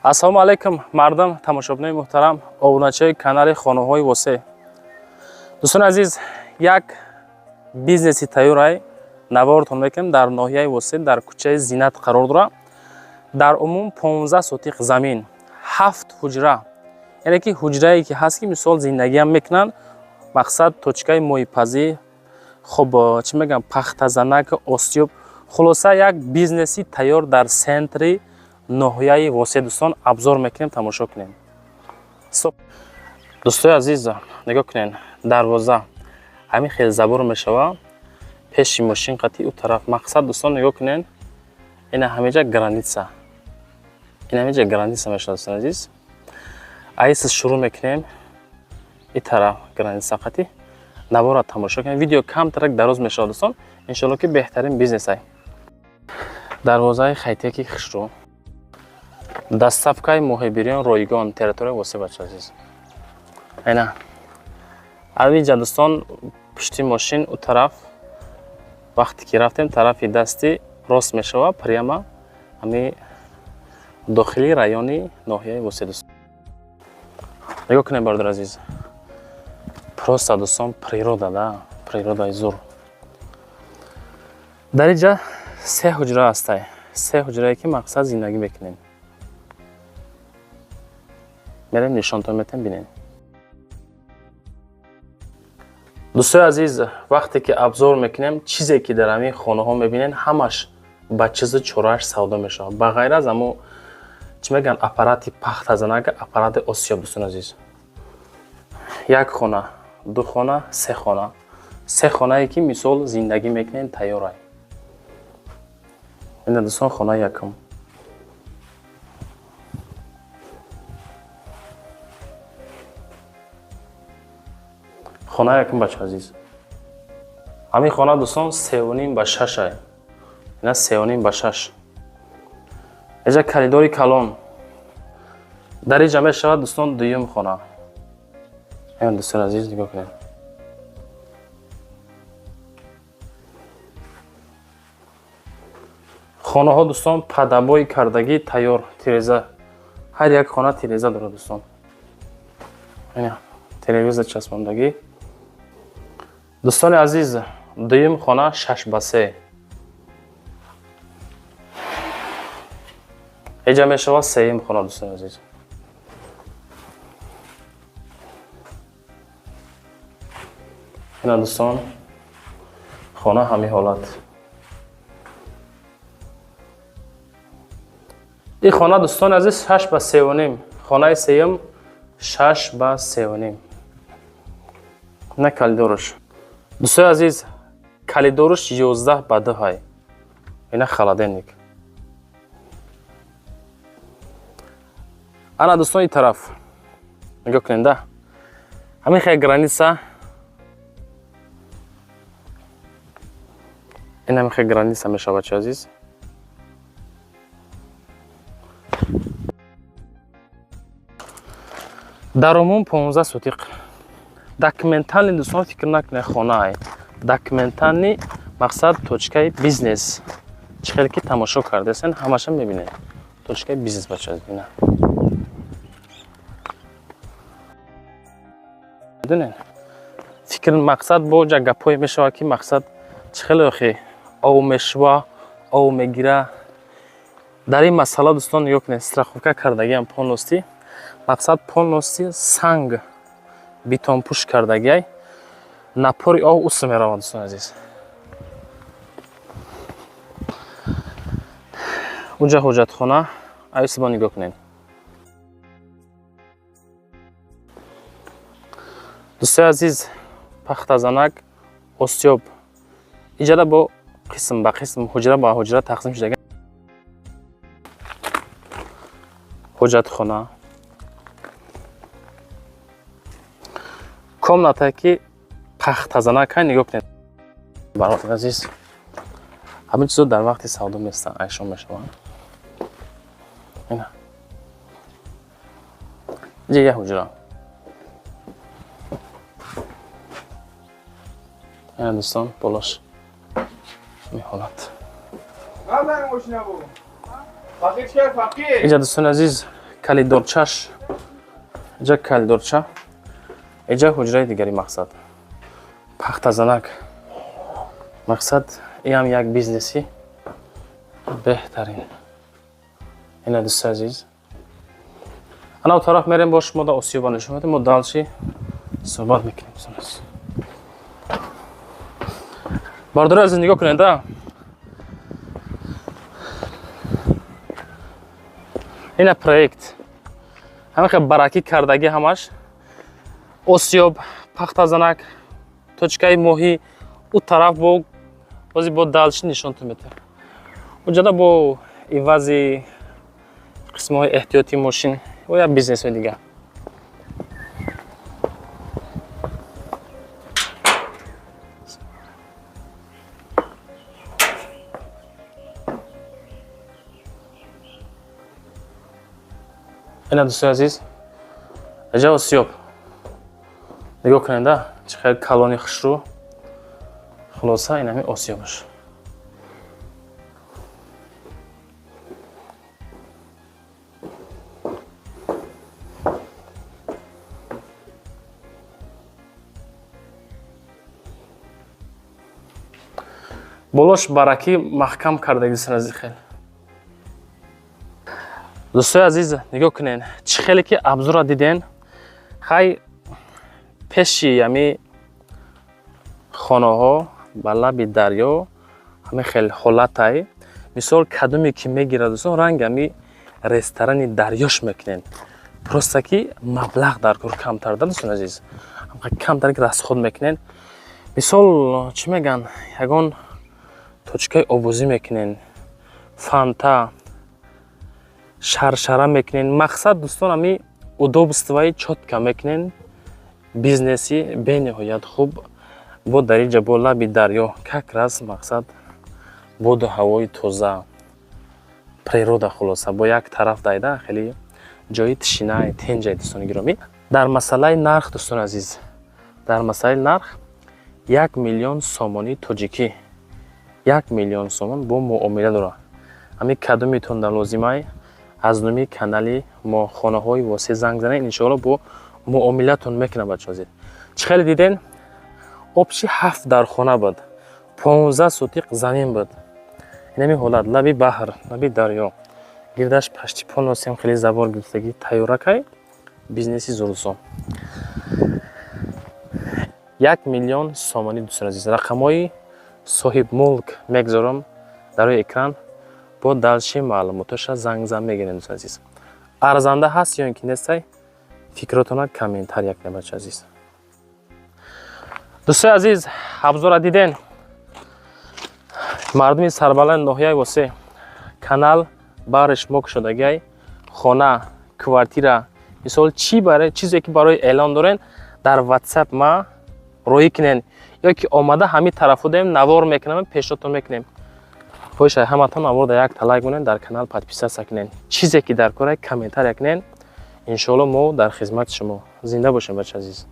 ассалому алайкум мардам тамошобинои муҳтарам, обуначаи канали хонаҳои восе. дӯстони азиз, як бизнеси тайёрай навортон мекунем дар ноҳияи восе дар кӯчаи Зинат қарор дорад. дар умум 15 сотиқ замин, 7 ҳуҷра, яъне ки ҳуҷрае ки ҳаст ки мисол зиндагиам мекунанд, мақсад точкаи моҳипазӣ, хуб чӣ мегӯям, пахтазанак, осёб, хулоса як бизнеси тайёр дар сентри ноҳияи восе дӯстон абзор мекунем, тамошо кунем. дӯстои азиз, нигоҳ кунем, дарвоза ҳамин хел забур мешавад, пеши мошин қати ӯ тараф. мақсад дӯстон нигоҳ кунем, ина ҳамеҷа граница, ин ҳамеҷа граница мешавад. дӯстони азиз, айсиз шурӯъ мекунем, ин тараф граница қати навора тамошо кунем. видео камтарак дароз мешавад дӯстон, иншоалло ки беҳтарин бизнесай. дарвозаи хайтияки хушрӯ, дастафкаи моҳибириён ройгон, территорияи восе бача азиз. айна авиҷа дӯстон пушти мошин ӯ тараф вақте ки рафтем тарафи дасти рост мешавад, прямо ҳами дохили райони ноҳияи восе дӯстон. нигоҳ кунем бародар азиз, просто дӯстон природа, да, природаи зур. дар инҷа 3 ҳуҷра ҳастай, 3 ҳуҷрае ки мақсад зиндагӣ мекунем. мерем нишонтон метем бинем. дӯстои азиз, вақте ки абзор мекунем, чизе ки дар ҳамин хонаҳо мебинем, ҳамаш ба чизи чорааш савдо мешавад, ба ғайр аз ҳамо чӣ мегӯян аппарати пахтазанак, аппарати осёб. дӯстони азиз, як хона, ду хона, се хона, се хонае ки мисол зиндагӣ мекунем тайёрай. ина дӯстон хонаи якум. хонаи якум бача азиз, ҳамин хона дӯстон 3.5 ба 6 ай, ина 3.5 ба 6. инҷа коридори калон, дар инҷа мешавад дӯстон дуюм хона. ин дӯстони азиз нигоҳ кунед, хонаҳо дӯстон падабои кардагӣ тайёр, тиреза, ҳар як хона тиреза дорад дӯстон. ина телевизор часпондагӣ. дӯстони азиз, дуюм хона 6 ба 3. инҷа мешавад сеюм хона. дӯстони азиз, ина дӯстон хона ҳамин ҳолат. ин хона дӯстони азиз 6 ба 3.5, хонаи сеюм 6 ба 3.5. ина калидораш. дӯстони азиз, калидораш 11 ба 2 ай, ина халаденник. ана дӯстон ин тараф нигоҳ кунед, да, ҳамин хел граница, ин ҳамин хел граница мешавад чи азиз. дар умум 15 сотиқ. документални дӯстон фикр накунед хонаай, документални мақсад точкаи бизнес. чӣ хеле ки тамошо кардесен, ҳамаша мебинед точкаи бизнес бача азиз. ина дунен фикр мақсад бо ҷа гапое мешавад ки мақсад чӣ хеле охи ов мешва, ов мегира. дар ин масъала дӯстон нигоҳ кунед, страховка кардагиам полностью, мақсад полностью санг бетонпӯш кардагиай, напори ов ус меравад. дӯстони азиз, уҷа ҳоҷатхона, айсиба нигоҳ кунед. дӯстои азиз, пахтазанак, осёб, иҷода бо қисм ба қисм, ҳуҷра ба ҳуҷра тақсим шуда. ҳоҷатхона, комнатае ки пахтазанакай нигоҳ кунед. бародар азиз, ҳамин чизо дар вақти савдо места айшон мешаванд. ина иҷа як ҳуҷра, ина дӯстон болош ин ҳолат. иҷа дӯстони азиз, калидорчаш, иҷа калидорча, иҷа ҳуҷраи дигари мақсад. Пахтазанак мақсад, иам як бизнеси беҳтарин. Ина дӯстои азиз. Анав тараф мерем бо шумо да осиёба нишон медем, мо далчи суҳбат мекунем. Бардори азиз нигоҳ кунед да. Ина проект. Ҳамаи баракӣ кардаги ҳамаш осиёб, пахтазанак, точкаи моҳӣ у тараф бо бози бо далчи нишонтон медем. Уҷада бо ивази қисмҳои эҳтиёти мошин ва як бизнесҳои дигар. Ина дӯстои азиз, иҷа осиёб. Нигоҳ кунед да, чӣ хел калони хушрӯ. Хулоса инами осиёбаш. болош баракӣ маҳкам кардаги дӯстои азиз хел. дӯстои азиз нигоҳ кунед, чӣ хеле ки абзурро диден, хай пеши ями хонаҳо ба лаби дарё ҳамин хел ҳолатай, мисол кадуме ки мегирад дӯстон ранги ами ресторани дарёш мекунен. Просто ки маблағ дар кор камтар да дӯстои азиз. Камтар ки расход мекунен. Мисол чӣ меган, ягон точкаи овозӣ мекунен, фанта, шаршара мекунен. Мақсад дӯстон ами удобствои чотка мекунен. Бизнеси бениҳоят хуб бо дариҷа бо лаби дарё. Как раз мақсад боду ҳавои тоза, природа хулоса бо як тараф дайда хеле ҷои тишинаи тенҷаи дӯстони гиромӣ. Дар масъалаи нарх дӯстони азиз, дар масъалаи нарх 1 миллион сомони тоҷикӣ, 1 миллион сомон бо муомила дорад. Ами кадуметон дар лозимай аз нуми канали мо хонаҳои восе занг занед, иншоалло бо муомилатон мекунам бачаҳо азиз. Чӣ хеле диден? Обши 7 дар хона буд, 15 сотиқ замин буд. Инами ҳолат лаби баҳр, лаби дарё. Гирдаш пашти пол носем хеле забор гирифтагӣ тайёракай бизнеси зурусо. 1 миллион сомонӣ дӯстони азиз. Рақамҳои соҳибмулк мегзорам дар рӯи экран. бо далши маълумоташа зангзан мегирем дӯстони азиз. Арзанда ҳаст ё ин ки нестай? Фикротона комментар як набача азиз. дӯстои азиз, абзора диден? Мардуми сарбаланд ноҳияи восе канал бариш мок шудагай хона, квартира, мисол чизе ки барои эълон дорен дар WhatsApp ма роӣ кунен ё ки омада ҳамин тарафу дем навор мекунем, пешнодтон мекунем. Хоҳишай ҳаматон амурда як талайк кунен, дар канал подписатсия кунен. Чизе ки дар корай комментария кунен. Иншоалло мо дар хизмати шумо. Зинда бошем бачаҳои азиз.